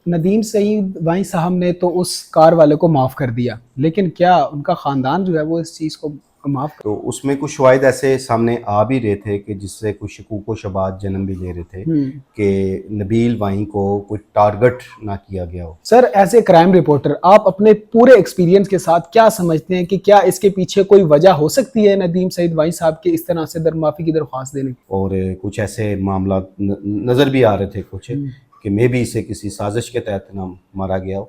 ندیم سعید Y صاحب نے تو اس کار والے کو معاف کر دیا، لیکن کیا ان کا خاندان جو ہے وہ اس چیز کو معاف کر؟ تو اس میں کچھ شواہد ایسے سامنے آ بھی رہے تھے کہ جس سے کچھ شکوک و شبہات جنم بھی لے رہے تھے کہ نبیل وائیں کو کوئی ٹارگٹ نہ کیا گیا ہو۔ سر ایز اے کرائم رپورٹر آپ اپنے پورے ایکسپیرینس کے ساتھ کیا سمجھتے ہیں کہ کیا اس کے پیچھے کوئی وجہ ہو سکتی ہے ندیم سعید وائی صاحب کے اس طرح سے معافی کی درخواست دینے کی؟ اور کچھ ایسے معاملات نظر بھی آ رہے تھے کچھ کہ میں بھی اسے کسی سازش کے تحت نہ مارا گیا ہو۔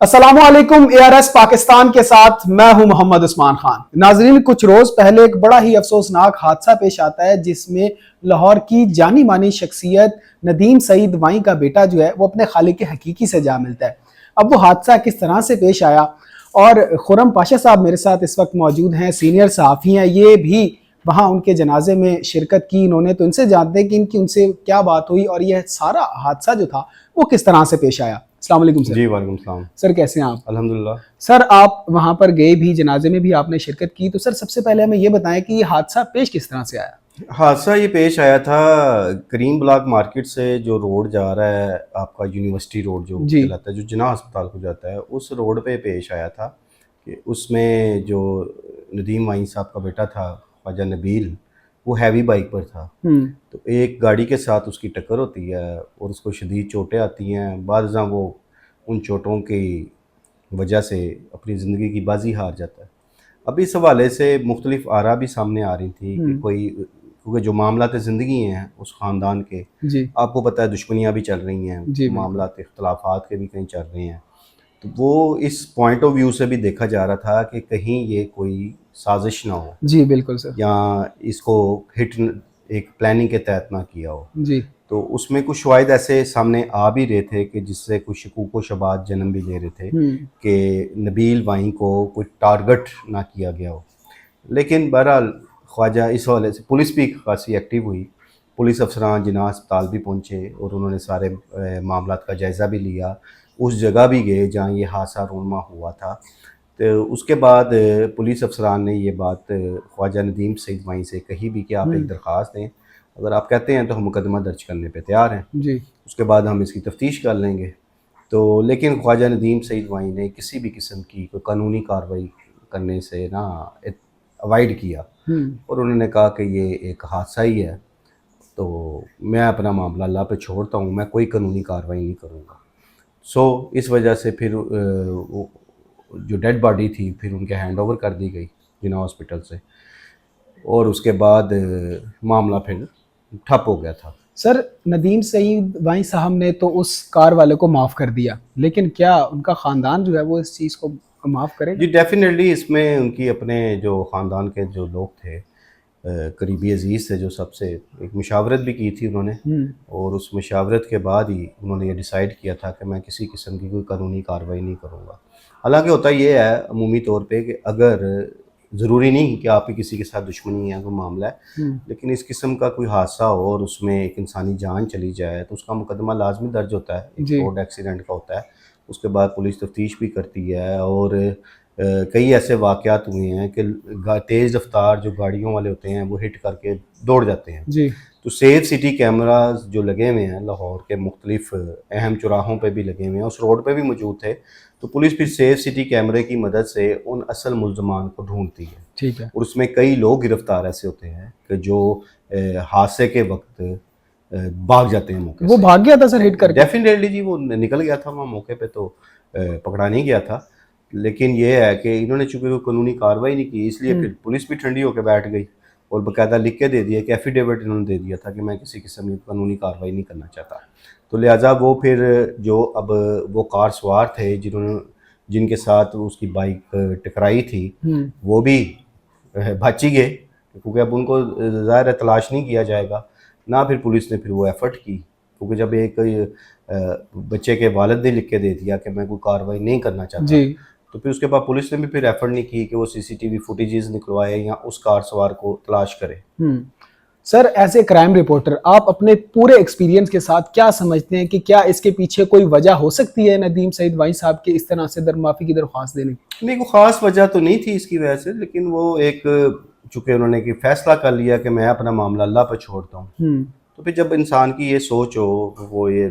السلام علیکم، اے آر ایس پاکستان کے ساتھ میں ہوں محمد عثمان خان۔ ناظرین، کچھ روز پہلے ایک بڑا ہی افسوسناک حادثہ پیش آتا ہے جس میں لاہور کی جانی مانی شخصیت ندیم سعید وائیں کا بیٹا جو ہے وہ اپنے خالق حقیقی سے جا ملتا ہے۔ اب وہ حادثہ کس طرح سے پیش آیا، اور خرم پاشا صاحب میرے ساتھ اس وقت موجود ہیں، سینئر صحافی ہیں، یہ بھی وہاں ان کے جنازے میں شرکت کی انہوں نے، تو ان سے جانتے ہیں کہ ان سے کیا بات ہوئی اور یہ سارا حادثہ جو تھا وہ کس طرح سے پیش آیا۔ السلام علیکم سر۔ جی وعلیکم السلام سر کیسے ہیں آپ؟ الحمدللہ۔ سر آپ وہاں پر گئے بھی، جنازے میں بھی آپ نے شرکت کی، تو سر سب سے پہلے ہمیں یہ بتائیں کہ یہ حادثہ پیش کس طرح سے آیا؟ حادثہ یہ پیش آیا تھا کریم بلاک مارکیٹ سے جو روڈ جا رہا ہے آپ کا یونیورسٹی روڈ جو کہلاتا ہے، جو جناح ہسپتال کو جاتا ہے، اس روڈ پہ پیش آیا تھا کہ اس میں جو ندیم وائیں صاحب کا بیٹا تھا خواجہ نبیل، وہ ہیوی بائک پر تھا، تو ایک گاڑی کے ساتھ اس کی ٹکر ہوتی ہے اور اس کو شدید چوٹیں آتی ہیں۔ بعد ازاں وہ ان چوٹوں کی وجہ سے اپنی زندگی کی بازی ہار جاتا ہے۔ اب اس حوالے سے مختلف آراء بھی سامنے آ رہی تھی کہ کوئی، کیونکہ جو معاملات زندگی ہیں اس خاندان کے، آپ کو پتہ ہے دشمنیاں بھی چل رہی ہیں، معاملات اختلافات کے بھی کہیں چل رہے ہیں، تو وہ اس پوائنٹ آف ویو سے بھی دیکھا جا رہا تھا کہ کہیں یہ کوئی سازش نہ ہو، جی بالکل سر، یا اس کو ہٹ ایک پلاننگ کے تحت نہ کیا ہو۔ جی تو اس میں کچھ شواہد ایسے سامنے آ بھی رہے تھے کہ جس سے کچھ شکوک و شبہات جنم بھی لے رہے تھے کہ نبیل وائیں کو کوئی ٹارگٹ نہ کیا گیا ہو، لیکن بہرحال خواجہ اس حوالے سے پولیس بھی خاصی ایکٹیو ہوئی، پولیس افسران جناح ہسپتال بھی پہنچے اور انہوں نے سارے معاملات کا جائزہ بھی لیا، اس جگہ بھی گئے جہاں یہ حادثہ رونما ہوا تھا۔ تو اس کے بعد پولیس افسران نے یہ بات خواجہ ندیم سعید وائیں سے کہی بھی کہ آپ ایک درخواست دیں، اگر آپ کہتے ہیں تو ہم مقدمہ درج کرنے پہ تیار ہیں، اس کے بعد ہم اس کی تفتیش کر لیں گے۔ تو لیکن خواجہ ندیم سعید وائیں نے کسی بھی قسم کی کوئی قانونی کارروائی کرنے سے نہ اوائڈ کیا، اور انہوں نے کہا کہ یہ ایک حادثہ ہی ہے، تو میں اپنا معاملہ اللہ پہ چھوڑتا ہوں، میں کوئی قانونی کارروائی نہیں کروں گا۔ اس وجہ سے پھر جو ڈیڈ باڈی تھی پھر ان کے ہینڈ اوور کر دی گئی جناح ہاسپٹل سے، اور اس کے بعد معاملہ پھر ٹھپ ہو گیا تھا۔ سر ندیم سعید وائیں صاحب نے تو اس کار والے کو معاف کر دیا، لیکن کیا ان کا خاندان جو ہے وہ اس چیز کو معاف کرے گا؟ جی ڈیفینیٹلی، اس میں ان کی اپنے جو خاندان کے جو لوگ تھے، قریبی عزیز سے، جو سب سے ایک مشاورت بھی کی تھی انہوں نے، اور اس مشاورت کے بعد ہی انہوں نے یہ ڈیسائیڈ کیا تھا کہ میں کسی قسم کی کوئی قانونی کارروائی نہیں کروں گا۔ حالانکہ ہوتا یہ ہے عمومی طور پہ کہ اگر ضروری نہیں کہ آپ کی کسی کے ساتھ دشمنی ہے، کوئی معاملہ ہے، لیکن اس قسم کا کوئی حادثہ ہو اور اس میں ایک انسانی جان چلی جائے تو اس کا مقدمہ لازمی درج ہوتا ہے، ایک روڈ ایکسیڈنٹ کا ہوتا ہے، اس کے بعد پولیس تفتیش بھی کرتی ہے، اور کئی ایسے واقعات ہوئے ہیں کہ تیز رفتار جو گاڑیوں والے ہوتے ہیں وہ ہٹ کر کے دوڑ جاتے ہیں۔ تو سیف سٹی کیمراز جو لگے ہوئے ہیں لاہور کے مختلف اہم چوراہوں پہ بھی لگے ہوئے ہیں، اس روڈ پہ بھی موجود تھے، تو پولیس پھر سیف سٹی کیمرے کی مدد سے ان اصل ملزمان کو ڈھونڈتی ہے، اور اس میں کئی لوگ گرفتار ایسے ہوتے ہیں کہ جو حادثے کے وقت بھاگ جاتے ہیں موقع سے۔ وہ بھاگ گیا تھا سر ہٹ کر کے؟ ڈیفینیٹلی جی، وہ نکل گیا تھا وہاں موقع پہ، تو پکڑا نہیں گیا تھا، لیکن یہ ہے کہ انہوں نے چونکہ کوئی قانونی کارروائی نہیں کی، اس لیے پھر پولیس بھی ٹھنڈی ہو کے بیٹھ گئی اور باقاعدہ لکھ کے دے دیا کہ ایفیڈیوٹ انہوں نے دے دیا تھا کہ میں کسی قسم کی قانونی کارروائی نہیں کرنا چاہتا۔ تو لہٰذا وہ پھر جو اب وہ کار سوار تھے جن کے ساتھ اس کی بائک ٹکرائی تھی، وہ بھی بچ ہی گئے، کیونکہ اب ان کو ظاہر ہے تلاش نہیں کیا جائے گا، نہ پھر پولیس نے پھر وہ ایفرٹ کی، کیونکہ جب ایک بچے کے والد نے لکھ کے دے دیا کہ میں کوئی کارروائی نہیں کرنا چاہتا، تو پھر اس کے بعد پولیس نے بھی پھر ایفرٹ نہیں کی کہ وہ سی سی ٹی وی فوٹیجز نکلوائے یا اس کار سوار کو تلاش کرے۔ سر ایز اے کرائم رپورٹر آپ اپنے پورے ایکسپیرینس کے ساتھ کیا سمجھتے ہیں کہ کیا اس کے پیچھے کوئی وجہ ہو سکتی ہے ندیم سعید وائیں صاحب کے اس طرح سے معافی کی درخواست دینے کی؟ نہیں، کوئی خاص وجہ تو نہیں تھی اس کی وجہ سے، لیکن وہ ایک چونکہ انہوں نے کہ فیصلہ کر لیا کہ میں اپنا معاملہ اللہ پہ چھوڑتا ہوں، تو پھر جب انسان کی یہ سوچ ہو وہ یہ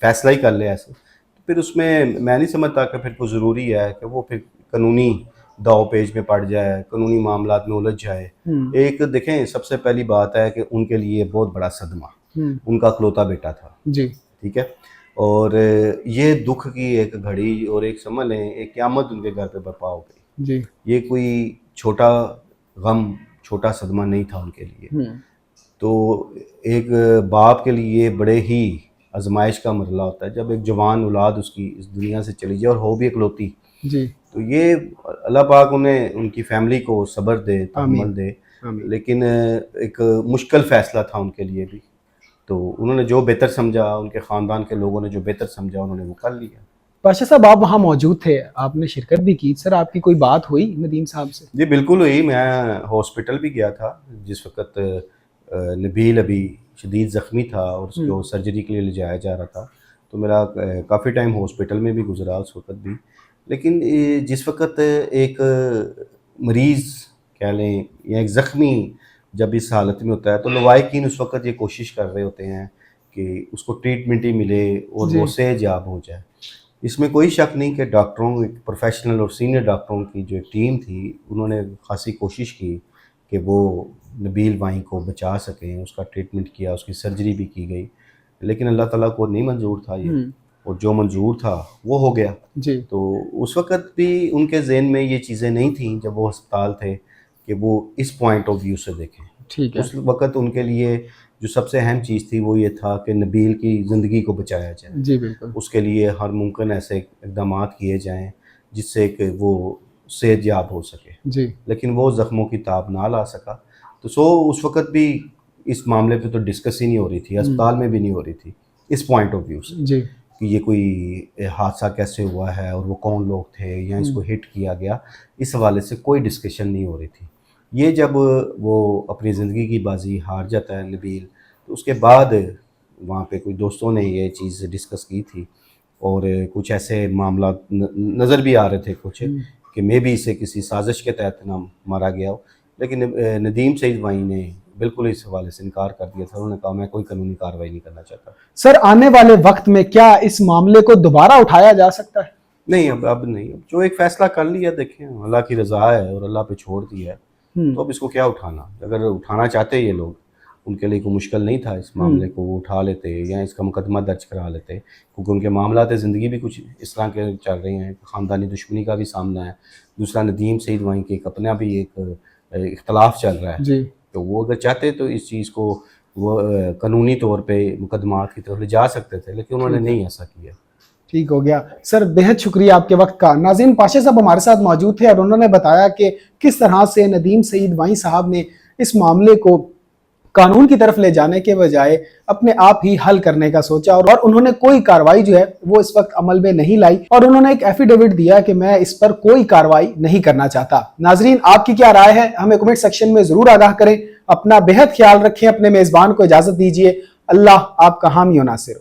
فیصلہ ہی کر لے ایسے، تو پھر اس میں میں نہیں سمجھتا کہ پھر کوئی ضروری ہے کہ وہ پھر قانونی داؤ پیج میں پڑ جائے، قانونی معاملات میں الجھ جائے۔ ایک دیکھیں سب سے پہلی بات ہے کہ ان کے لیے بہت بڑا صدمہ، ان کا اکلوتا بیٹا تھا، جی ٹھیک ہے، اور یہ دکھ کی ایک گھڑی اور ایک سمجھ لیں ایک قیامت ان کے گھر پہ برپا ہو گئی۔ جی یہ کوئی چھوٹا غم، چھوٹا صدمہ نہیں تھا ان کے لیے۔ تو ایک باپ کے لیے بڑے ہی آزمائش کا مرحلہ ہوتا ہے جب ایک جوان اولاد اس کی اس دنیا سے چلی جائے اور ہو بھی اکلوتی۔ جی تو یہ اللہ پاک انہیں ان کی فیملی کو صبر دے، تحمل دے، لیکن ایک مشکل فیصلہ تھا ان کے لیے بھی۔ تو انہوں نے جو بہتر سمجھا، ان کے خاندان کے لوگوں نے جو بہتر سمجھا انہوں نے وہ کر لیا۔ پاشا صاحب آپ وہاں موجود تھے، آپ نے شرکت بھی کی، سر آپ کی کوئی بات ہوئی ندیم صاحب سے؟ جی بالکل ہوئی، میں ہاسپٹل بھی گیا تھا جس وقت نبیل ابھی شدید زخمی تھا اور اس کو سرجری کے لیے لے جایا جا رہا تھا، تو میرا کافی ٹائم ہاسپٹل میں بھی گزرا اس وقت بھی۔ لیکن جس وقت ایک مریض کہہ لیں یا ایک زخمی جب اس حالت میں ہوتا ہے تو لوائقین اس وقت یہ کوشش کر رہے ہوتے ہیں کہ اس کو ٹریٹمنٹ ہی ملے اور وہ صحت یاب ہو جائے۔ اس میں کوئی شک نہیں کہ ڈاکٹروں، ایک پروفیشنل اور سینئر ڈاکٹروں کی جو ایک ٹیم تھی انہوں نے خاصی کوشش کی کہ وہ نبیل وائیں کو بچا سکیں، اس کا ٹریٹمنٹ کیا، اس کی سرجری بھی کی گئی، لیکن اللہ تعالیٰ کو نہیں منظور تھا یہ، اور جو منظور تھا وہ ہو گیا۔ جی تو اس وقت بھی ان کے ذہن میں یہ چیزیں نہیں تھیں جب وہ ہسپتال تھے کہ وہ اس پوائنٹ آف ویو سے دیکھیں۔ ٹھیک ہے، اس وقت ان کے لیے جو سب سے اہم چیز تھی وہ یہ تھا کہ نبیل کی زندگی کو بچایا جائے، جی بالکل، اس کے لیے ہر ممکن ایسے اقدامات کیے جائیں جس سے کہ وہ صحت یاب ہو سکے، جی لیکن وہ زخموں کی تاب نہ لا سکا۔ تو اس وقت بھی اس معاملے پہ تو ڈسکس ہی نہیں ہو رہی تھی، اسپتال میں بھی نہیں ہو رہی تھی اس پوائنٹ آف ویو سے جی کہ یہ کوئی حادثہ کیسے ہوا ہے اور وہ کون لوگ تھے یا اس کو ہٹ کیا گیا، اس حوالے سے کوئی ڈسکشن نہیں ہو رہی تھی۔ یہ جب وہ اپنی زندگی کی بازی ہار جاتا ہے نبیل، تو اس کے بعد وہاں پہ کوئی دوستوں نے یہ چیز ڈسکس کی تھی اور کچھ ایسے معاملات نظر بھی آ رہے تھے کچھ کہ میں بھی اسے کسی سازش کے تحت نہ مارا گیا ہو، لیکن ندیم سعید وائیں نے بالکل اس حوالے سے انکار کر دیا تھا۔ انہوں نے کہا میں کوئی قانونی کارروائی نہیں کرنا چاہتا۔ سر آنے والے وقت میں کیا اس معاملے کو دوبارہ اٹھایا جا سکتا ہے؟ نہیں، اب نہیں، اب جو ایک فیصلہ کر لیا دیکھیں اللہ کی رضا ہے اور اللہ پہ چھوڑ دیا ہے، تو اب اس کو کیا اٹھانا؟ اگر اٹھانا چاہتے یہ لوگ، ان کے لیے کوئی مشکل نہیں تھا اس معاملے کو وہ اٹھا لیتے یا اس کا مقدمہ درج کرا لیتے، کیونکہ ان کے معاملات زندگی بھی کچھ اس طرح کے چل رہے ہیں، خاندانی دشمنی کا بھی سامنا ہے، دوسرا ندیم سعید وائیں کے ایک اپنا بھی ایک اختلاف چل رہا ہے۔ جی تو وہ اگر چاہتے تو اس چیز کو وہ قانونی طور پہ مقدمات کی طرف لے جا سکتے تھے، لیکن انہوں نے نہیں ایسا کیا۔ ٹھیک ہو گیا سر، بہت شکریہ آپ کے وقت کا۔ ناظرین پاشا صاحب ہمارے ساتھ موجود تھے اور انہوں نے بتایا کہ کس طرح سے ندیم سعید وائیں صاحب نے اس معاملے کو قانون کی طرف لے جانے کے بجائے اپنے آپ ہی حل کرنے کا سوچا، اور انہوں نے کوئی کارروائی جو ہے وہ اس وقت عمل میں نہیں لائی، اور انہوں نے ایک ایفیڈیوٹ دیا کہ میں اس پر کوئی کارروائی نہیں کرنا چاہتا۔ ناظرین آپ کی کیا رائے ہے ہمیں کمنٹ سیکشن میں ضرور آگاہ کریں۔ اپنا بہت خیال رکھیں، اپنے میزبان کو اجازت دیجیے۔ اللہ آپ کا حامی و ناصر ہو۔